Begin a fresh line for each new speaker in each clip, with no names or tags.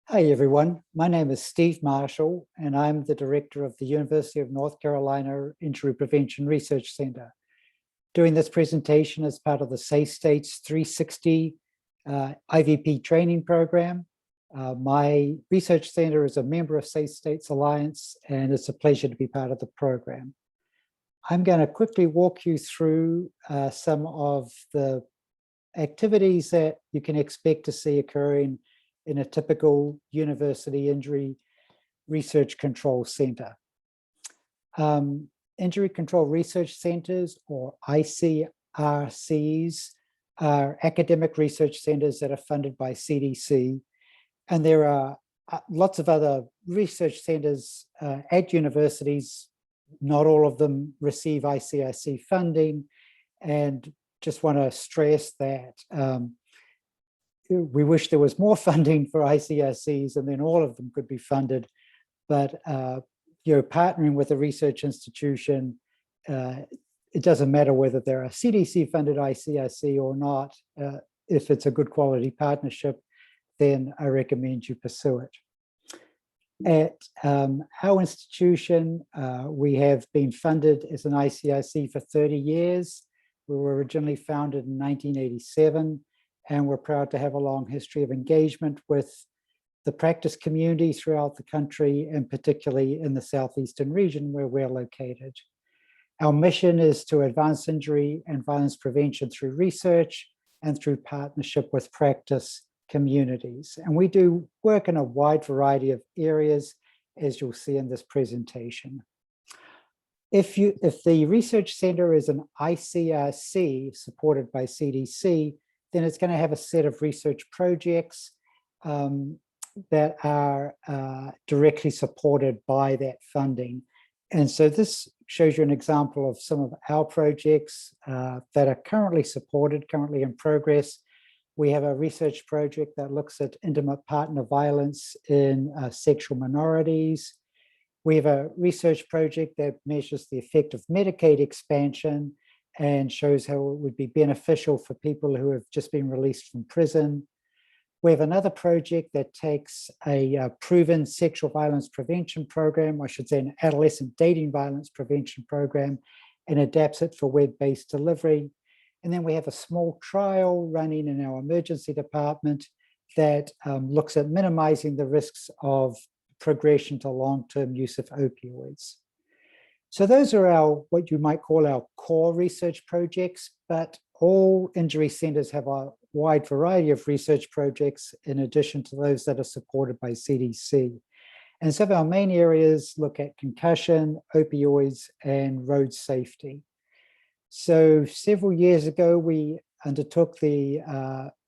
Hi, everyone. My name is Steve Marshall, and I'm the director of the University of North Carolina Injury Prevention Research Center. Doing this presentation as part of the Safe States 360 IVP training program. My research center is a member of Safe States Alliance, and it's a pleasure to be part of the program. I'm going to quickly walk you through some of the activities that you can expect to see occurring in a typical university injury research control center. Injury Control Research Centers, or IPRCs, are academic research centers that are funded by CDC. And there are lots of other research centers at universities. Not all of them receive IPRC funding. And just want to stress that we wish there was more funding for IPRCs and then all of them could be funded. But partnering with a research institution, it doesn't matter whether they're a CDC-funded IPRC or not. If it's a good quality partnership, then I recommend you pursue it. At our institution, we have been funded as an IPRC for 30 years. We were originally founded in 1987. And we're proud to have a long history of engagement with the practice community throughout the country, and particularly in the Southeastern region where we're located. Our mission is to advance injury and violence prevention through research and through partnership with practice communities. And we do work in a wide variety of areas, as you'll see in this presentation. If the research center is an IPRC supported by CDC, then it's going to have a set of research projects that are directly supported by that funding. And so this shows you an example of some of our projects that are currently supported, currently in progress. We have a research project that looks at intimate partner violence in sexual minorities. We have a research project that measures the effect of Medicaid expansion and shows how it would be beneficial for people who have just been released from prison. We have another project that takes a proven sexual violence prevention program, I should say an adolescent dating violence prevention program, and adapts it for web-based delivery. And then we have a small trial running in our emergency department that looks at minimizing the risks of progression to long-term use of opioids. So those are what you might call our core research projects, but all injury centers have a wide variety of research projects in addition to those that are supported by CDC. And some of our main areas look at concussion, opioids, and road safety. So several years ago, we undertook the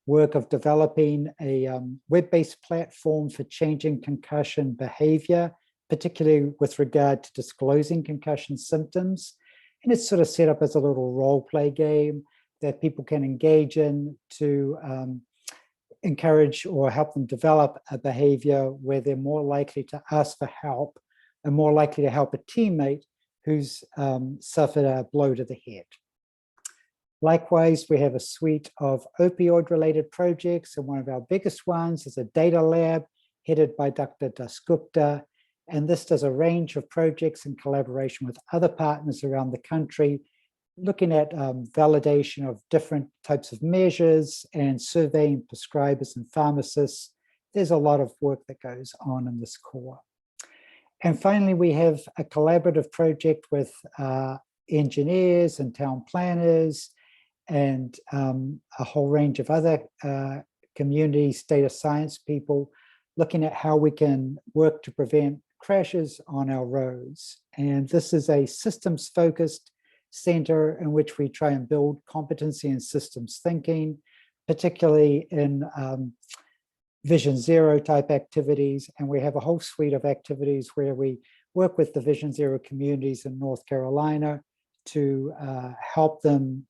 work of developing a web-based platform for changing concussion behavior, particularly with regard to disclosing concussion symptoms. And it's sort of set up as a little role play game that people can engage in to encourage or help them develop a behavior where they're more likely to ask for help and more likely to help a teammate who's suffered a blow to the head. Likewise, we have a suite of opioid-related projects, and one of our biggest ones is a data lab headed by Dr. Dasgupta. And this does a range of projects in collaboration with other partners around the country, looking at validation of different types of measures and surveying prescribers and pharmacists. There's a lot of work that goes on in this core. And finally, we have a collaborative project with engineers and town planners and a whole range of other communities, data science people, looking at how we can work to prevent crashes on our roads. And this is a systems-focused center in which we try and build competency in systems thinking, particularly in Vision Zero type activities. And we have a whole suite of activities where we work with the Vision Zero communities in North Carolina to help them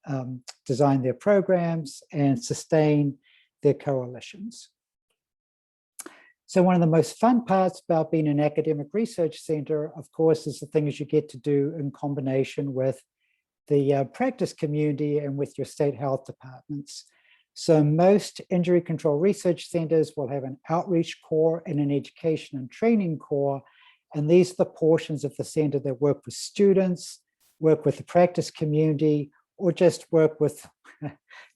design their programs and sustain their coalitions. So one of the most fun parts about being an academic research center, of course, is the things you get to do in combination with the practice community and with your state health departments. So most injury control research centers will have an outreach core and an education and training core. And these are the portions of the center that work with students, work with the practice community, or just work with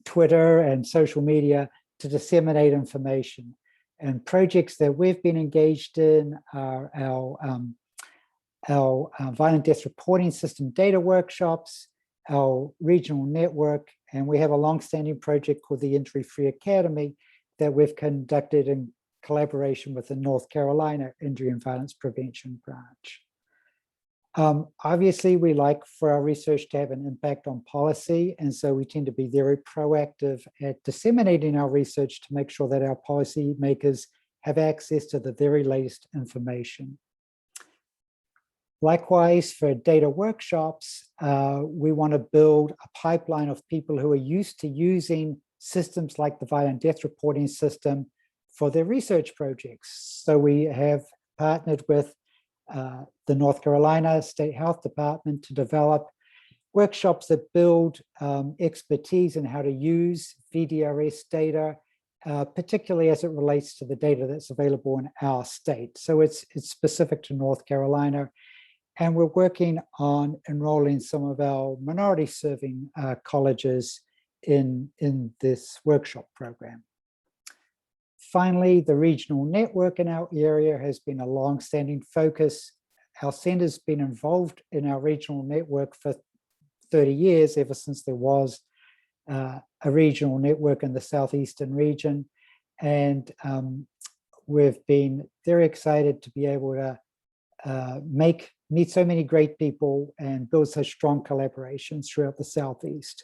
Twitter and social media to disseminate information. And projects that we've been engaged in are our violent death reporting system data workshops, our regional network, and we have a long-standing project called the Injury Free Academy that we've conducted in collaboration with the North Carolina Injury and Violence Prevention Branch. Obviously, we like for our research to have an impact on policy, and so we tend to be very proactive at disseminating our research to make sure that our policymakers have access to the very latest information. Likewise, for data workshops, we want to build a pipeline of people who are used to using systems like the violent death reporting system for their research projects. So we have partnered with the North Carolina State Health Department to develop workshops that build expertise in how to use VDRS data, particularly as it relates to the data that's available in our state. So it's specific to North Carolina. And we're working on enrolling some of our minority serving colleges in this workshop program. Finally, the regional network in our area has been a long-standing focus. Our center's been involved in our regional network for 30 years, ever since there was a regional network in the Southeastern region. And we've been very excited to be able to meet so many great people and build such strong collaborations throughout the Southeast.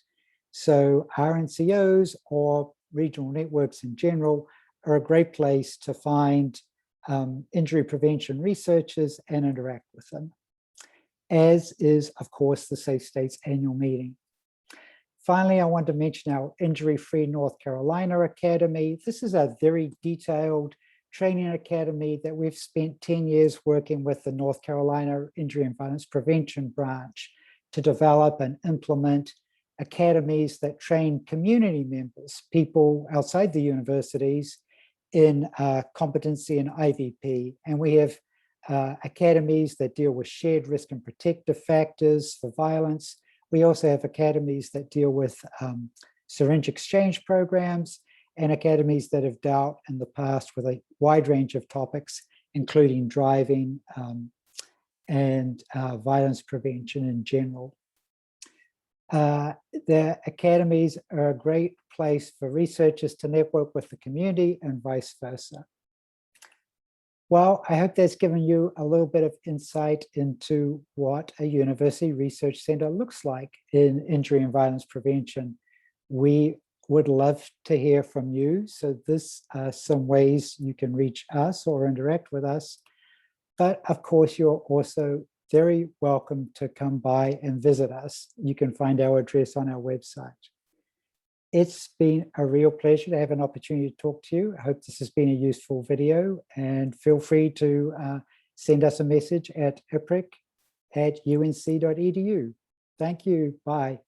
So RNCOs or regional networks in general are a great place to find injury prevention researchers and interact with them, as is, of course, the Safe States annual meeting. Finally, I want to mention our Injury Free North Carolina Academy. This is a very detailed training academy that we've spent 10 years working with the North Carolina Injury and Violence Prevention Branch to develop and implement academies that train community members, people outside the universities, in competency in IVP. And we have academies that deal with shared risk and protective factors for violence. We also have academies that deal with syringe exchange programs, and academies that have dealt in the past with a wide range of topics, including driving and violence prevention in general. The academies are a great place for researchers to network with the community and vice versa. Well, I hope that's given you a little bit of insight into what a university research center looks like in injury and violence prevention. We would love to hear from you. So this are some ways you can reach us or interact with us. But of course, you're also very welcome to come by and visit us. You can find our address on our website. It's been a real pleasure to have an opportunity to talk to you. I hope this has been a useful video, and feel free to send us a message at ipric@unc.edu. Thank you. Bye.